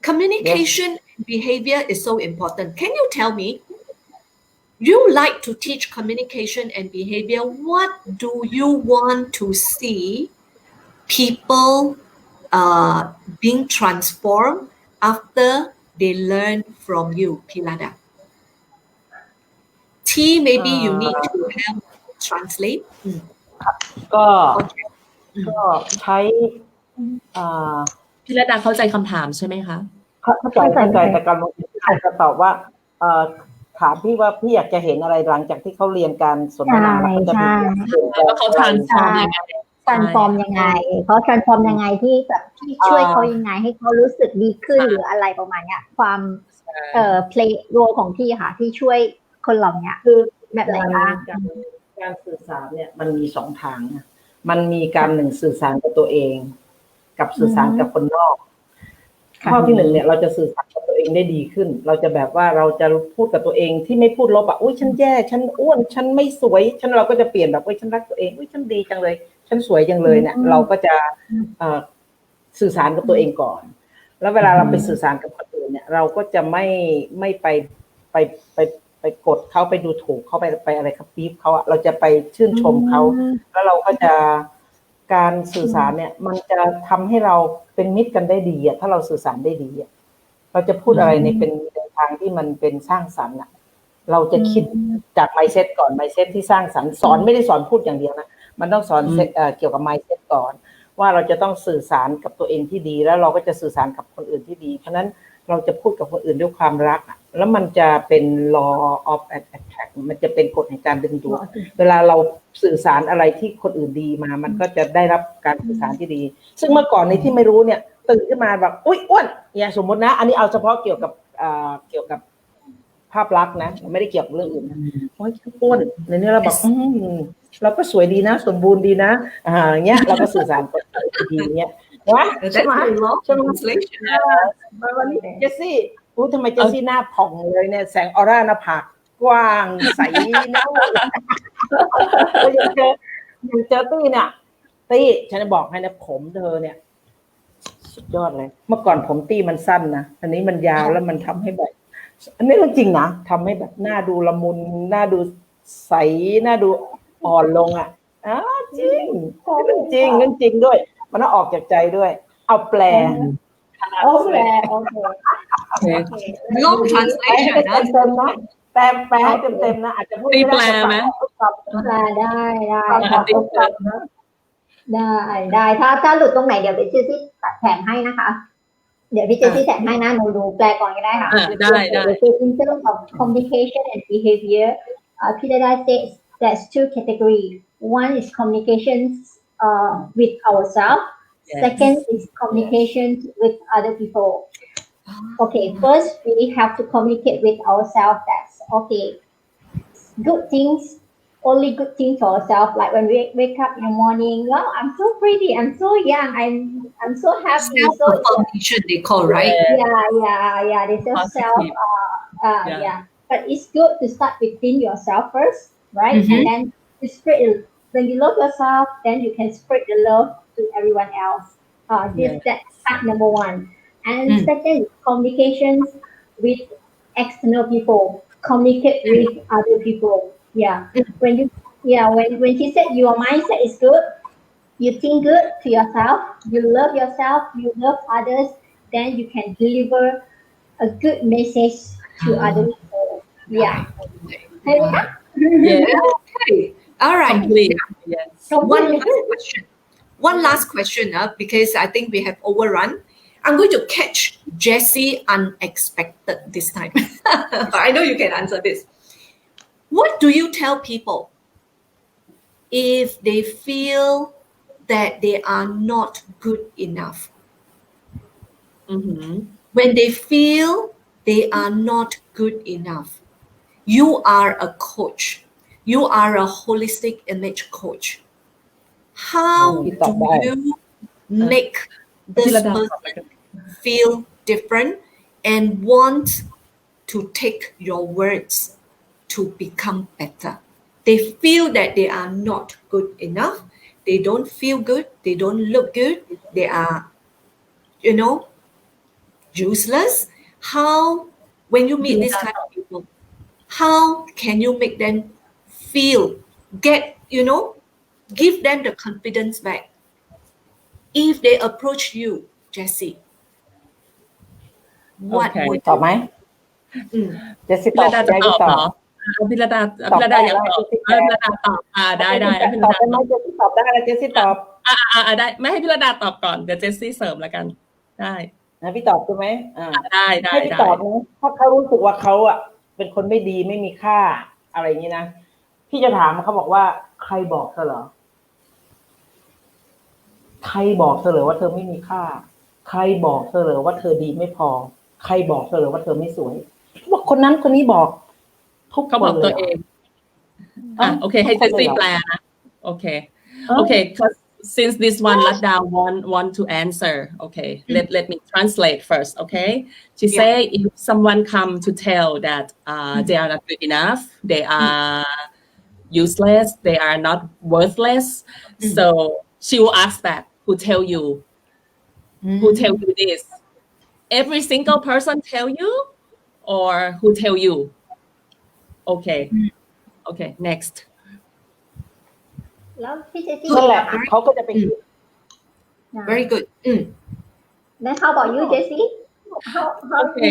communication and behavior is so important. Can you tell me, you like to teach communication and behavior. What do you want to see people being transformed after they learn from you, P.Ladda? T, maybe you need to help translate. ก็ใช้ P.Ladda เข้าใจคำถามใช่ไหมคะ เข้าใจแต่กำลังจะตอบว่า ถามพี่ว่าพี่อยากจะเห็นอะไรหลังจากที่เขาเรียนการสนทนาแล้วก็จะมี ว่าเขาทานฟอร์มยังไง transform ยังไงเขา transform ยังไงที่แบบที่ช่วยเขายังไงให้เขารู้สึกดีขึ้นหรืออะไรประมาณเนี้ยความplay role ของพี่ค่ะที่ช่วยคนเหล่านี้คือแบบไหนบ้างการสื่อสารเนี่ยมันมี2 ทางนะมันมีการหนึ่งสื่อสารกับตัวเองกับสื่อสารกับคนนอกข้อที่1เนี่ยเราจะสื่อสารกับตัวเองได้ดีขึ้นเราจะแบบว่าเราจะพูดกับตัวเองที่ไม่พูดลบอ่ะอุ้ยฉันแย่ฉันอ้วนฉันไม่สวยเราก็จะเปลี่ยนแบบอุ้ยฉันรักตัวเองอุ้ยฉันดีจังเลยฉันสวยจังเลยเนี่ยเราก็จะสื่อสารกับตัวเองก่อนแล้วเวลาเราไปสื่อสารกับคนอื่นเนี่ยเราก็จะไม่ไปกดเขาไปดูถูกเขาไปอะไรครับปี๊บเขาอะเราจะไปชื่นชมเขาแล้วเราก็จะการสื่อสารเนี่ยมันจะทำให้เราเป็นมิตรกันได้ดีอะถ้าเราสื่อสารได้ดีอะเราจะพูดอะไรในเป็นทางที่มันเป็นสร้างสรรค์อะเราจะคิดจาก mindset ก่อน mindset ที่สร้างสรรค์สอนไม่ได้สอนพูดอย่างเดียวนะมันต้องสอนเกี่ยวกับ mindset ก่อนว่าเราจะต้องสื่อสารกับตัวเองที่ดีแล้วเราก็จะสื่อสารกับคนอื่นที่ดีเพราะนั้นเราจะพูดกับคนอื่นด้วยความรักแล้วมันจะเป็น law of attract มันจะเป็นกฎแห่งการดึงดูดเวลาเราสื่อสารอะไรที่คนอื่นดีมามันก็จะได้รับการสื่อสารที่ดีซึ่งเมื่อก่อนในที่ไม่รู้เนี่ยตื่นขึ้นมาแบบอุ๊ยอ้วนเนี่ยสมมตินะอันนี้เอาเฉพาะเกี่ยวกับภาพลักษณ์นะไม่ได้เกี่ยวกับเรื่องอื่นนะโอ้ยอ้วนในนี้เราบอกเราก็สวยดีนะสมบูรณ์ดีนะเงี้ยเราก็สื่อสารกับดีเงี้ยนะใช่ไหมใช่ไหมวันนี้เจสซี่ทำไมเจสซี่หน้าผ่องเลยเนี่ยแสงออร่าหน้าผากกว้างใสนะยังเจอตี้เนี่ยตี้ฉันจะบอกให้นะผมเธอเนี่ยสุดยอดเลยเมื่อก่อนผมตี้มันสั้นนะอันนี้มันยาวแล้วมันทำให้แบบอันนี้เรื่องจริงนะทำให้แบบหน้าดูละมุนหน้าดูใสหน้าดูอ่อนลงอ่ะจริงเรื่องจริงด้วยมันต้องออกจากใจด้วยเอาแปลโอเค long translation นะเต็มนะแปลให้เต็มนะอาจจะพูดไม่ได้ไหมได้ถ้าหลุดตรงไหนเดี๋ยวพี่เจสซี่ตัดแถมให้นะคะเดี๋ยวพี่เจสซี่แถมให้นะดูแปลก่อนก็ได้ค่ะได้ In terms of communication and behavior P.Ladda says there's 2 categories one is communications with ourselves second is communication with other people okay first we have to communicate with ourselves that's okay good things only good things for ourselves like when we wake up in the morning wow I'm so pretty I'm so young I'm so happy so they call right yeah they say self yeah but it's good to start within yourself first right and then to spread when you love yourself then you can spread the love to everyone else that's part number 1 and second communications with external people communicate with other people when she said your mindset is good you think good to yourself you love yourself you love others then you can deliver a good message to other people okay all right yes one last question because I think we have overrun I'm going to catch Jessie unexpected this time but I know you can answer this what do you tell people if they feel that they are not good enough when they feel they are not good enough you are a coach you are a holistic image coach how do you make this person feel different and want to take your words to become better they feel that they are not good enough they don't feel good they don't look good they are useless how when you meet this kind of people how can you make them feel give them the confidence back if they approach you Jessie what would ตอบไหมเจสซี่ตอบได้ก็ตอบP.Ladda อยากตอบP.Ladda ตอบได้ตอบได้ไหมเจสซี่ตอบได้เจสซี่ตอบได้ไม่ให้P.Laddaตอบก่อนเดี๋ยวเจสซี่เสริมแล้วกันได้นะพี่ตอบใช่ไหมได้ให้พี่ตอบนะถ้าเขารู้สึกว่าเขา เป็นคนไม่ดีไม่มีค่าอะไรอย่างนี้นะพี่จะถามเขาบอกว่าใครบอกเธอเหรอใครบอกเธอเหรอว่าเธอไม่มีค่าใครบอกเธอเหรอว่าเธอดีไม่พอใครบอกเธอเหรอว่าเธอไม่สวยบอกคนนั้นคนนี้บอกทุกคน เขาบอกตัวเองโอเคให้เจสซี่แปลนะโอเค okay because since this one Ladda want to answer okay let me translate first okay she say if someone come to tell that they are not good enough they are useless they are not worthless so she will ask back who tell you this every single person tell you or who tell you okay next แล้วพี่เจสซี่ นั่นแหละเขาก็จะไป very good Then how about you Jessie how okay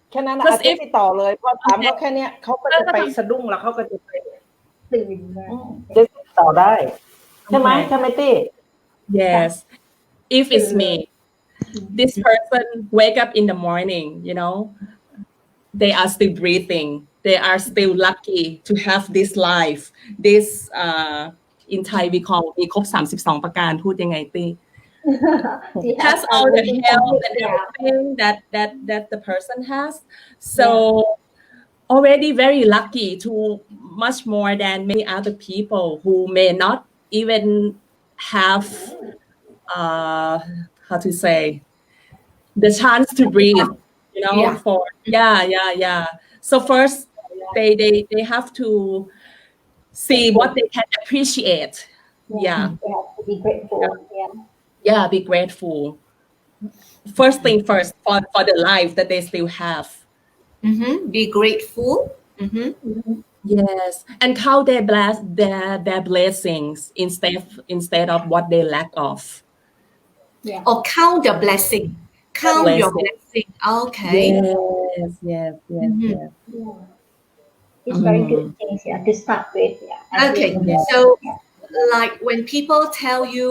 แค่นั้นนะอาจจะติดต่อเลยพอถามเขาแค่เนี้ยเขาก็จะไปสะดุ้งแล้วเขาก็จะไป ตื่น จะติดต่อได้ใช่ไหมใช่ไหมตี้ yes if it's me this person wake up in the morning you know they are still breathing they are still lucky to have this life this in Thai we call มีครบ32ประการพูดยังไงตี้has all the health and everything that the person has so already very lucky to much more than many other people who may not even have how to say the chance to breathe you know for so first they have to see what they can appreciate to be grateful be grateful first thing first for the life that they still have be grateful yes and count their blessings instead of what they lack of or count the blessing count your blessing okay yes it's very good things to start with okay so like when people tell you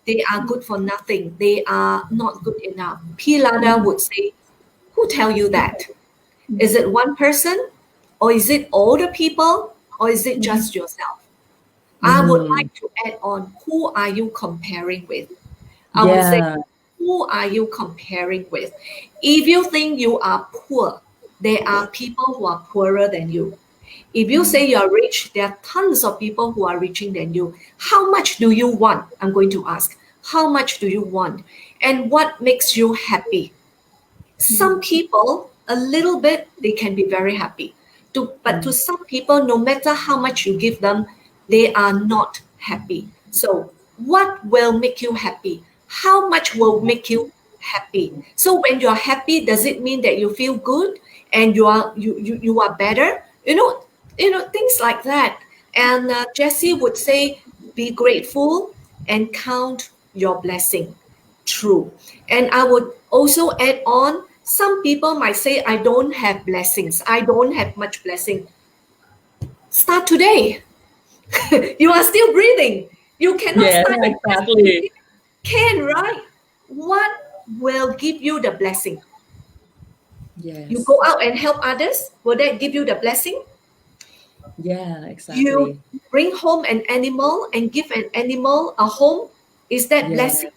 they are good for nothing they are not good enough P.Ladda would say who tell you that is it one person or is it all the people or is it just yourself I would like to add on who are you comparing with I would say who are you comparing with if you think you are poor there are people who are poorer than you if you say you are rich there are tons of people who are richer than you how much do you want I'm going to ask how much do you want and what makes you happy some people a little bit they can be very happy but to some people no matter how much you give them they are not happy so what will make you happy how much will make you happy so when you are happy does it mean that you feel good and you are better you know things like that and Jessie would say be grateful and count your blessing true and I would also add on some people might say I don't have blessings I don't have much blessing start today you are still breathing you cannot start exactly can right what will give you the blessing you go out and help others will that give you the blessing exactly you bring home an animal and give an animal a home is that blessing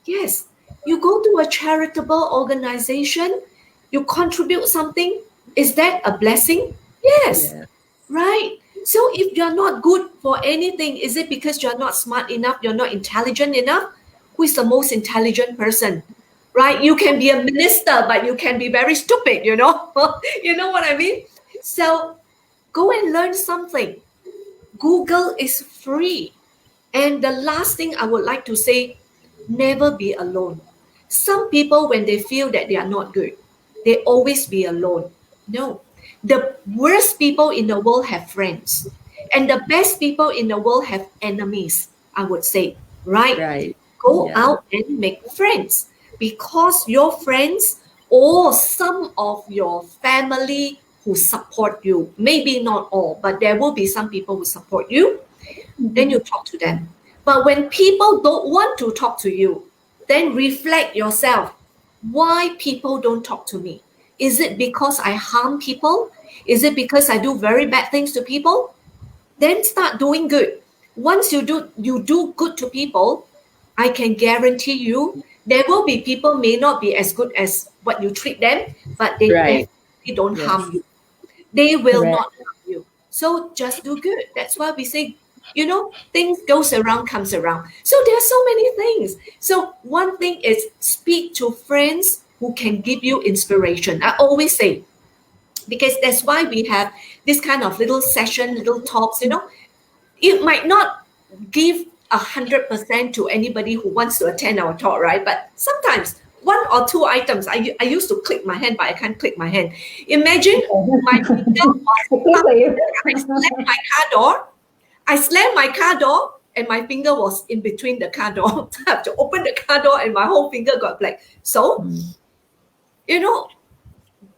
yes you go to a charitable organization you contribute something is that a blessing yes right so if you're not good for anything is it because you're not smart enough you're not intelligent enough who is the most intelligent person right you can be a minister but you can be very stupid you know you know what I mean so go and learn something Google is free and the last thing I would like to say never be alone some people when they feel that they are not good they always be alone no the worst people in the world have friends and the best people in the world have enemies I would say right go out and make friends because your friends or some of your family who support you maybe not all but there will be some people who support you then you talk to them but when people don't want to talk to you then reflect yourself why people don't talk to me Is it because I harm people? Is it because I do very bad things to people? Then start doing good. Once you do good to people, I can guarantee you there will be people may not be as good as what you treat them, but they definitely don't harm you. They will not harm you. So just do good. That's why we say, things goes around, comes around. So there are so many things. So one thing is speak to friends who can give you inspiration. I always say, because that's why we have this kind of little session, little talks, it might not give 100% to anybody who wants to attend our talk, right? But sometimes 1 or 2 items, I used to click my hand, but I can't click my hand. Imagine my finger was I slammed my car door. I slammed my car door and my finger was in between the car door. I have to open the car door and my whole finger got black. So,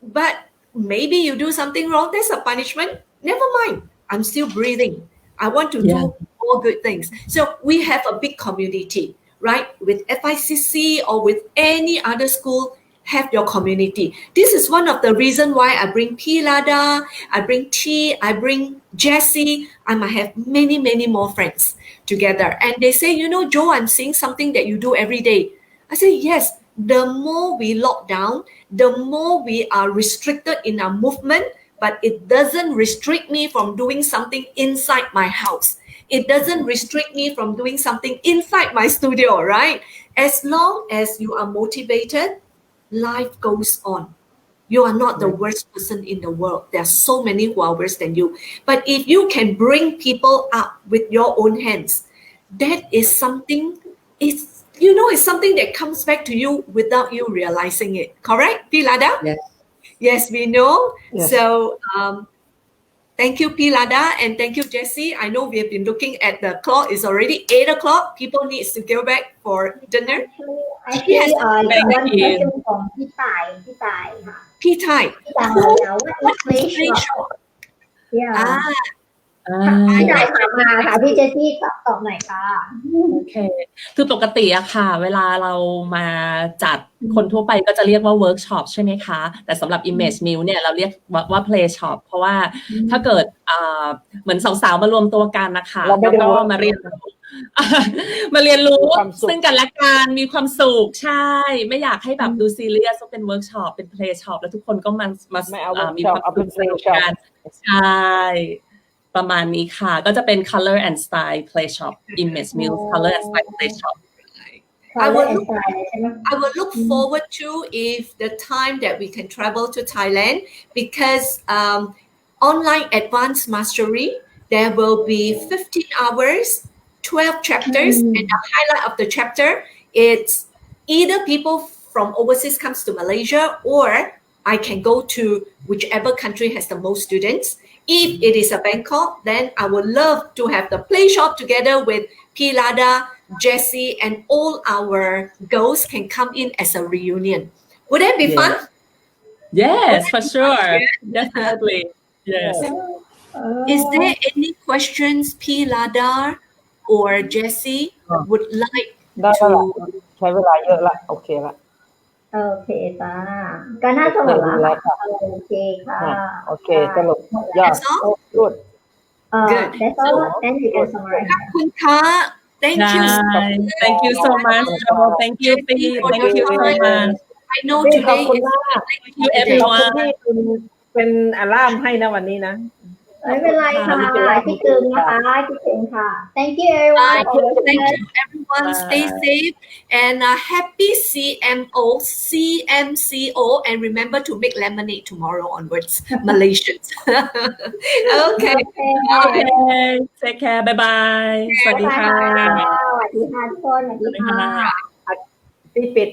but maybe you do something wrong, there's a punishment. Never mind. I'm still breathing. I want to do more good things. So we have a big community, right? With FICC or with any other school, have your community. This is one of the reasons why I bring P.Ladda, I bring T, I bring Jessie. I might have many, many more friends together. And they say, Joe, I'm seeing something that you do every day. I say, yes, the more we lock down, the more we are restricted in our movement, but it doesn't restrict me from doing something inside my house. It doesn't restrict me from doing something inside my studio, right? As long as you are motivated, life goes on. You are not the worst person in the world. There are so many who are worse than you. But if you can bring people up with your own hands, that is something, it's something that comes back to you without you realizing it. Correct, P.Ladda? Yes, we know. Yes. So thank you, P.Ladda, and thank you, Jessie. I know we have been looking at the clock. It's already 8 o'clock. People need to go back for dinner. Actually, yes. one question from P.Thai. P.Thai. What is play shop? Yeah. พี่จ่ายถามมาค่ะพี่เจสซี่ตอบหน่อยค่ะโอเคคือปกติอะค่ะเวลาเรามาจัดคนทั่วไปก็จะเรียกว่าเวิร์กช็อปใช่ไหมคะแต่สำหรับ Image Mill เนี่ยเราเรียกว่า Play Shop เพราะว่าถ้าเกิดเหมือนสาวๆมารวมตัวกันนะคะแล้วก็มาเรียนรู้ซึ่งกันและกันมีความสุขใช่ไม่อยากให้แบบดูซีเรียสว่าเป็นเวิร์กช็อปเป็น Play Shop แล้วทุกคนก็มามีความสุขกันใช่ประมาณนี้ค่ะก็จะเป็น Color and Style Play Shop Image Mill Color and Style Play Shop I will look forward to if the time that we can travel to Thailand because online advanced mastery there will be 15 hours 12 chapters and the highlight of the chapter it's either people from overseas comes to Malaysia or I can go to whichever country has the most students. If it is a Bangkok, then I would love to have the play shop together with P.Ladda, Jessie, and all our girls can come in as a reunion. Would that be fun? Yes, for sure. Definitely. Yes. Is there any questions P.Ladda or Jessie would like to? ใช้เวลาเยอะละโอเคละโอเคจ้าก็น่าจะหมดแล้วโอเคค่ะโอเคสรุปยอด good that's all and you can summarize ขอบคุณค่ะ thank you so much thank you P thank you so much I know today is thank you everyone เป็นอะลามให้นะวันนี้นะไม่เป็นไรค่ะคิดถึงนะคะคิดถึงค่ะ thank you everyone thank you everyone stay safe and happy CMCO and remember to make lemonade tomorrow onwards Malaysians okay take care bye bye สวัสดีค่ะสวัสดีค่ะทุกคนสวัสดีค่ะที่ปิด